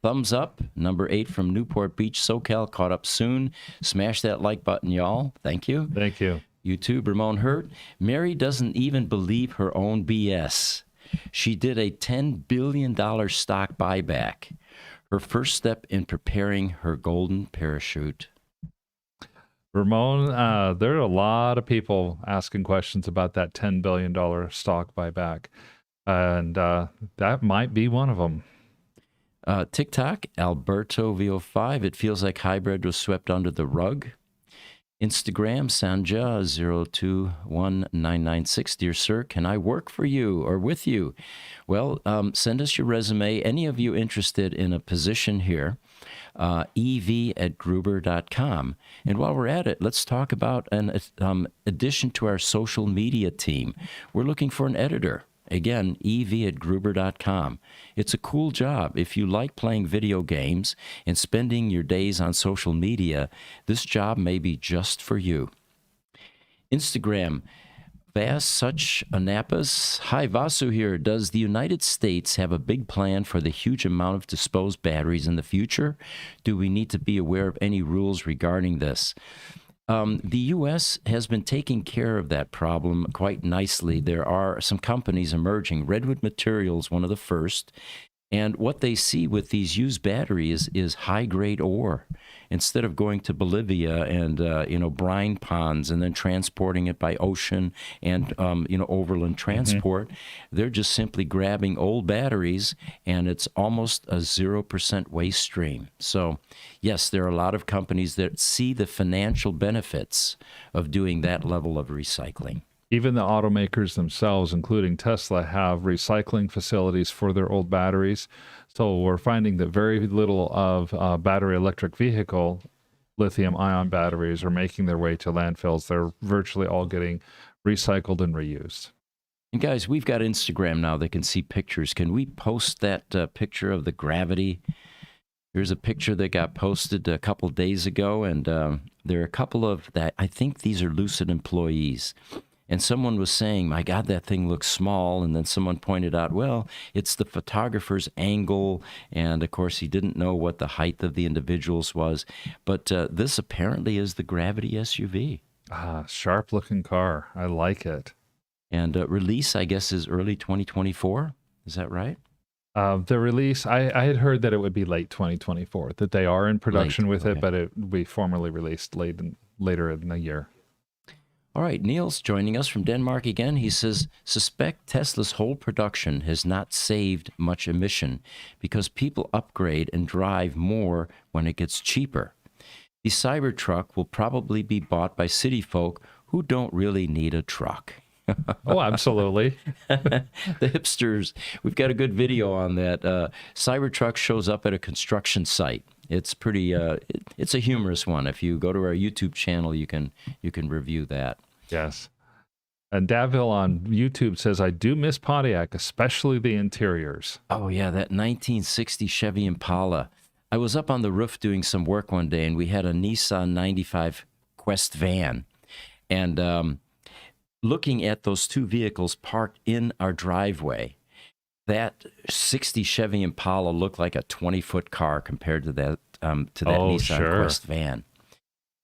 S1: thumbs up, number 8 from Newport Beach, SoCal, caught up soon. Smash that like button, y'all. Thank you.
S2: Thank you.
S1: YouTube, Ramon Hurt. Mary doesn't even believe her own BS. She did a $10 billion stock buyback. Her first step in preparing her golden parachute.
S2: Ramon, there are a lot of people asking questions about that $10 billion stock buyback, and that might be one of them.
S1: TikTok, Alberto VO5, it feels like hybrid was swept under the rug. Instagram, Sanja021996, dear sir, can I work for you or with you? Well, send us your resume. Any of you interested in a position here, ev@gruber.com. And while we're at it, let's talk about an addition to our social media team. We're looking for an editor. Again, ev@gruber.com. It's a cool job. If you like playing video games and spending your days on social media, this job may be just for you. Instagram, Vas Such Anapas. Hi, Vasu here. Does the United States have a big plan for the huge amount of disposed batteries in the future? Do we need to be aware of any rules regarding this? The U.S. has been taking care of that problem quite nicely. There are some companies emerging. Redwood Materials, one of the first. And what they see with these used batteries is high-grade ore. Instead of going to Bolivia and, brine ponds and then transporting it by ocean and, overland transport, they're just simply grabbing old batteries, and it's almost a 0% waste stream. So, yes, there are a lot of companies that see the financial benefits of doing that level of recycling.
S2: Even the automakers themselves, including Tesla, have recycling facilities for their old batteries. So we're finding that very little of battery electric vehicle lithium-ion batteries are making their way to landfills. They're virtually all getting recycled and reused.
S1: And guys, we've got Instagram now that can see pictures. Can we post that picture of the gravity? Here's a picture that got posted a couple days ago, and there are a couple of that. I think these are Lucid employees. And someone was saying, my God, that thing looks small. And then someone pointed out, well, it's the photographer's angle. And of course, he didn't know what the height of the individuals was. But this apparently is the Gravity SUV.
S2: Sharp looking car. I like it.
S1: And release, I guess, is early 2024. Is that right?
S2: The release, I had heard that it would be late 2024, that they are in production with
S1: okay.
S2: it, but it will be formally released later in the year.
S1: All right, Niels joining us from Denmark again. He says, suspect Tesla's whole production has not saved much emission because people upgrade and drive more when it gets cheaper. The Cybertruck will probably be bought by city folk who don't really need a truck.
S2: Oh, absolutely.
S1: The hipsters, we've got a good video on that. Cybertruck shows up at a construction site. It's pretty, it's a humorous one. If you go to our YouTube channel, you can review that.
S2: Yes. And Davil on YouTube says, I do miss Pontiac, especially the interiors.
S1: Oh, yeah, that 1960 Chevy Impala. I was up on the roof doing some work one day, and we had a Nissan 95 Quest van. And looking at those two vehicles parked in our driveway, that 60 Chevy Impala looked like a 20-foot car compared to that Nissan Quest van.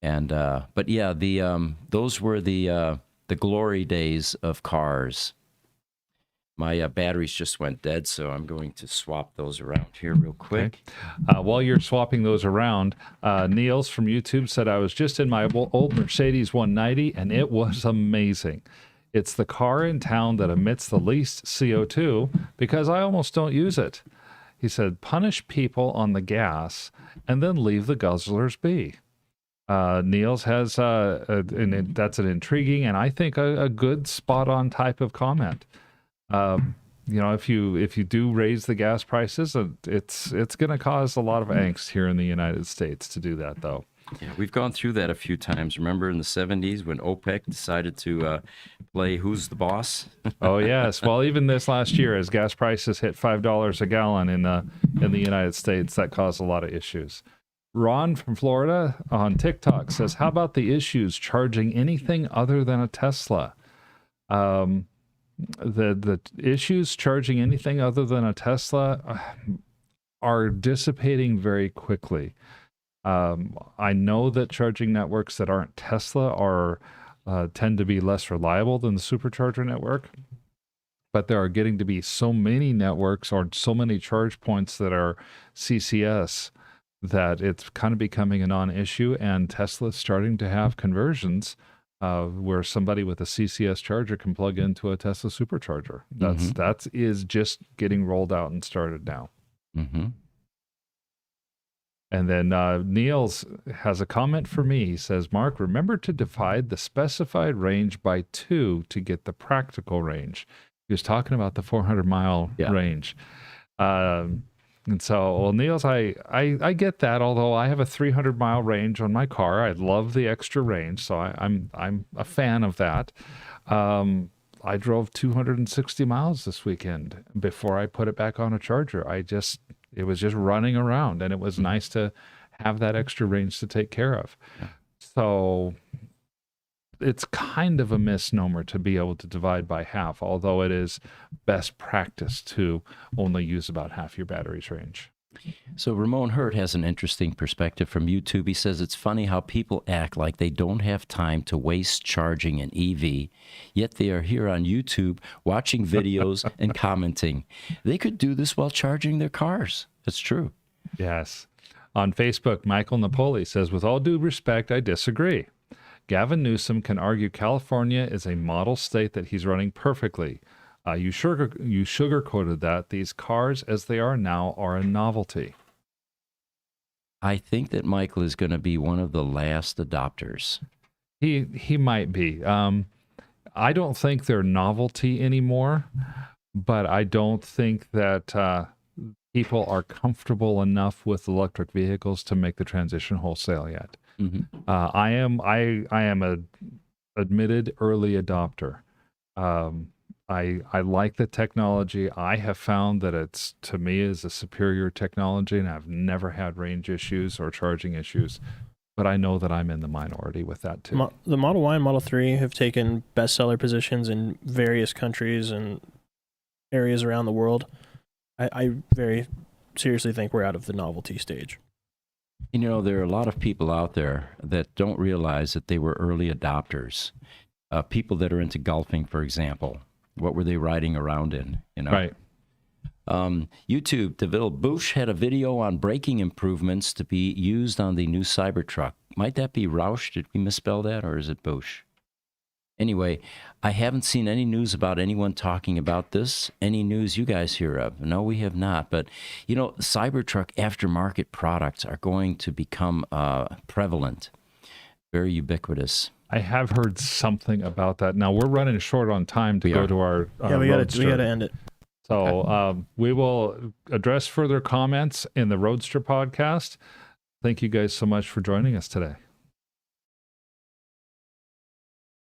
S1: And but yeah, those were the glory days of cars. My batteries just went dead, so I'm going to swap those around here real quick.
S2: Okay. While you're swapping those around, Niels from YouTube said, I was just in my old Mercedes 190, and it was amazing. It's the car in town that emits the least CO2 because I almost don't use it. He said, punish people on the gas and then leave the guzzlers be. Niels has, that's an intriguing and I think a good spot-on type of comment. You know, if you do raise the gas prices, it's going to cause a lot of angst here in the United States to do that, though.
S1: Yeah, we've gone through that a few times. Remember in the 70s when OPEC decided to play Who's the Boss?
S2: Oh, yes. Well, even this last year, as gas prices hit $5 a gallon in the United States, that caused a lot of issues. Ron from Florida on TikTok says, how about the issues charging anything other than a Tesla? The issues charging anything other than a Tesla are dissipating very quickly. I know that charging networks that aren't Tesla tend to be less reliable than the supercharger network, but there are getting to be so many networks or so many charge points that are CCS that it's kind of becoming a non-issue, and Tesla's starting to have conversions where somebody with a CCS charger can plug into a Tesla supercharger. That is just getting rolled out and started now.
S1: Mm-hmm.
S2: And then Niels has a comment for me. He says, Mark, remember to divide the specified range by 2 to get the practical range. He was talking about the 400-mile range. And so, well, Niels, I get that, although I have a 300-mile range on my car. I love the extra range, so I'm a fan of that. I drove 260 miles this weekend before I put it back on a charger. It was just running around, and it was nice to have that extra range to take care of. Yeah. So it's kind of a misnomer to be able to divide by half, although it is best practice to only use about half your battery's range.
S1: So Ramon Hurt has an interesting perspective from YouTube. He says it's funny how people act like they don't have time to waste charging an EV, yet they are here on YouTube watching videos and commenting. They could do this while charging their cars. It's true.
S2: Yes. On Facebook, Michael Napoli says, with all due respect, I disagree. Gavin Newsom can argue California is a model state that he's running perfectly. You sugarcoated that. These cars, as they are now, are a novelty.
S1: I think that Michael is going to be one of the last adopters.
S2: He might be. I don't think they're novelty anymore, but I don't think that people are comfortable enough with electric vehicles to make the transition wholesale yet. Mm-hmm. I am a admitted early adopter. I like the technology. I have found that it's, to me, is a superior technology, and I've never had range issues or charging issues. But I know that I'm in the minority with that too.
S3: The Model Y and Model 3 have taken bestseller positions in various countries and areas around the world. I very seriously think we're out of the novelty stage.
S1: You know, there are a lot of people out there that don't realize that they were early adopters. People that are into golfing, for example. What were they riding around in? You know?
S2: Right.
S1: YouTube, DeVille Bush had a video on braking improvements to be used on the new Cybertruck. Might that be Roush? Did we misspell that, or is it Bush? Anyway, I haven't seen any news about anyone talking about this. Any news you guys hear of? No, we have not. But, you know, Cybertruck aftermarket products are going to become prevalent, very ubiquitous.
S2: I have heard something about that. Now we're running short on time to go to our
S3: we got
S2: Roadster.
S3: to end it.
S2: So we will address further comments in the Roadster podcast. Thank you guys so much for joining us today.